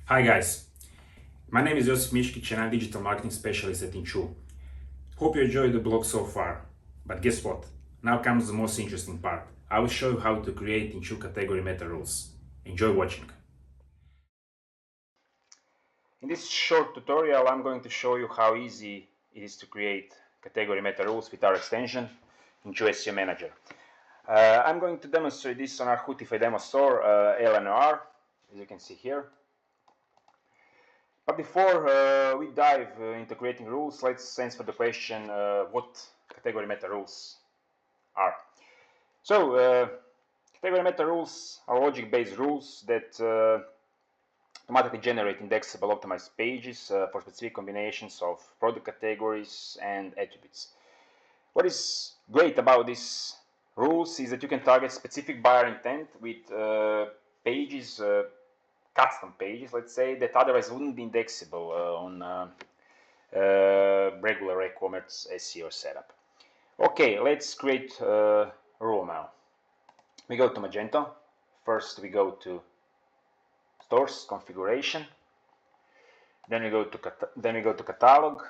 Hi guys, my name is Josip Miškić and I'm digital marketing specialist at Inchoo. Hope you enjoyed the blog so far, but guess what? Now comes the most interesting part. I will show you how to create Inchoo category meta rules. Enjoy watching. In this short tutorial, I'm going to show you how easy it is to create category meta rules with our extension, Inchoo SEO Manager. I'm going to demonstrate this on our Hootify demo store, LNR, as you can see here. But before we dive into creating rules, let's answer the question what category meta rules are. So, category meta rules are logic-based rules that automatically generate indexable optimized pages for specific combinations of product categories and attributes. What is great about these rules is that you can target specific buyer intent with pages, custom pages, let's say, that otherwise wouldn't be indexable on regular e-commerce SEO setup. Okay, let's create a rule now. We go to Magento. First, we go to Stores Configuration. Then we go to Catalog.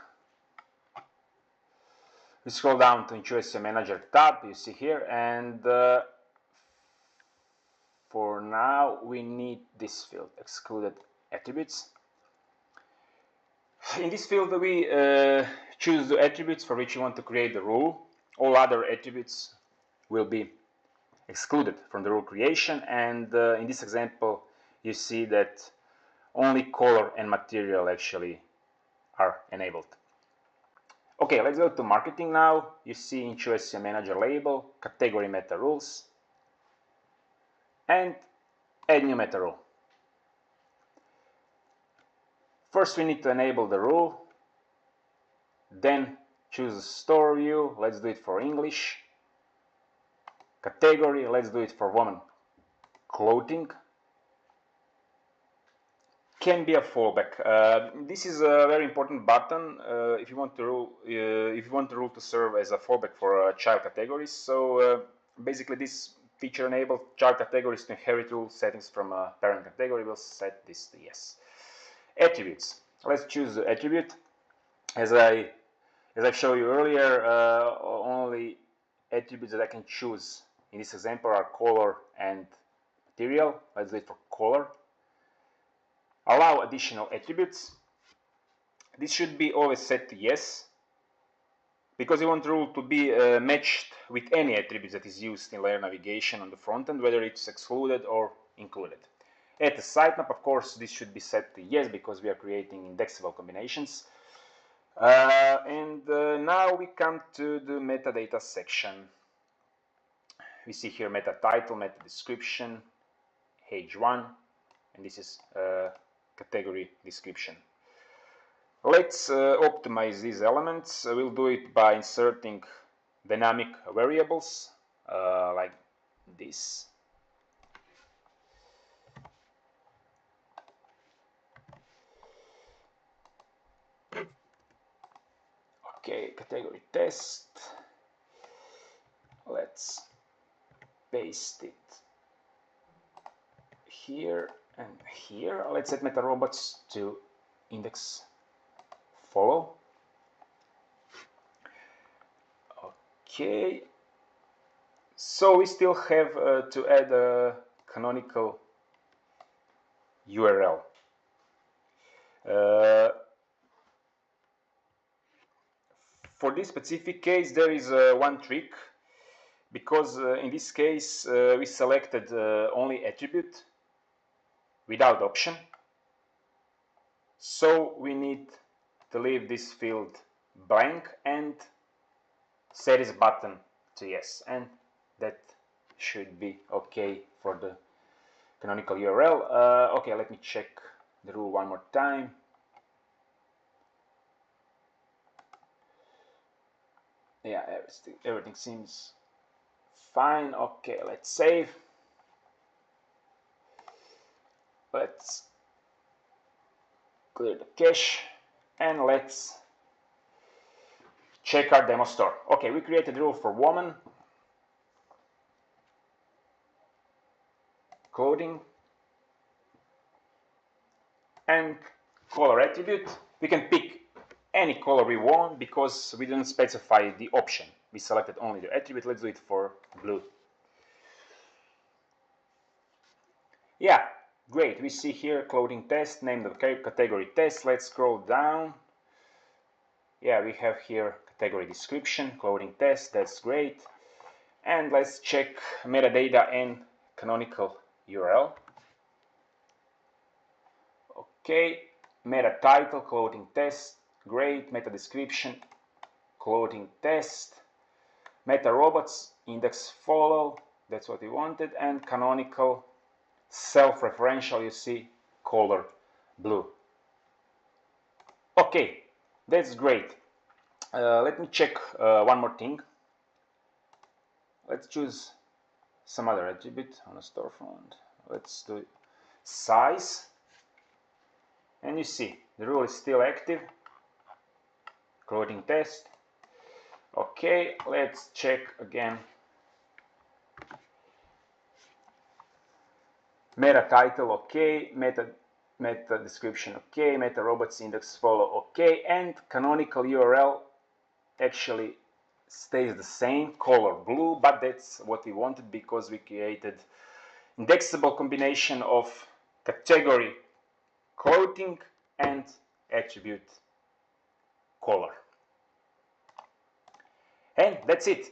We scroll down to Inchoo SEO Manager tab. You see here, and for now we need this field, excluded attributes. In this field, we choose the attributes for which you want to create the rule. All other attributes will be excluded from the rule creation, and in this example, you see that only color and material actually are enabled. Okay, let's go to marketing now. You see Inchoo SEO Manager label, category meta rules, and add new meta rule. First, we need to enable the rule, then choose store view. Let's do it for English. Category, let's do it for woman clothing. Can be a fallback. This is a very important button if you want the rule to serve as a fallback for child categories. So basically, this feature enables child categories to inherit rule settings from a parent category. We'll set this to yes. Attributes. Let's choose the attribute. As I showed you earlier, only attributes that I can choose in this example are color and material. Let's do it for color. Allow additional attributes. This should be always set to yes, because you want the rule to be matched with any attributes that is used in layer navigation on the front end, whether it's excluded or included. At the sitemap, of course, this should be set to yes, because we are creating indexable combinations. Now we come to the metadata section. We see here meta title, meta description, H1, and this is category description. Let's optimize these elements. We'll do it by inserting dynamic variables like this. Okay, category test. Let's paste it here and here. Let's set meta robots to index follow. Okay, so we still have to add a canonical URL. For this specific case, there is one trick, because in this case we selected only attribute without option. So we need to leave this field blank and set this button to yes, and that should be okay for the canonical URL. Okay, let me check the rule one more time. Yeah, everything seems fine. Okay, let's save. Let's clear the cache and let's check our demo store. Okay, we created a rule for woman clothing. and color attribute. We can pick any color we want because we didn't specify the option. We selected only the attribute. Let's do it for blue. Yeah, great. We see here clothing test, name the category test. Let's scroll down. Yeah, we have here category description, clothing test. That's great. And let's check metadata and canonical URL. Okay, meta title, clothing test. Great. Meta description, clothing test. Meta robots, index follow. That's what we wanted. And canonical, self-referential, you see, color blue. Okay, that's great. Let me check one more thing. Let's choose some other attribute on a storefront. Let's do size. And you see, the rule is still active. Clothing test. Okay, let's check again. Meta title, okay. Meta description, okay. Meta robots index follow, okay. And canonical URL actually stays the same, color blue, but that's what we wanted because we created indexable combination of category clothing and attribute color. And that's it.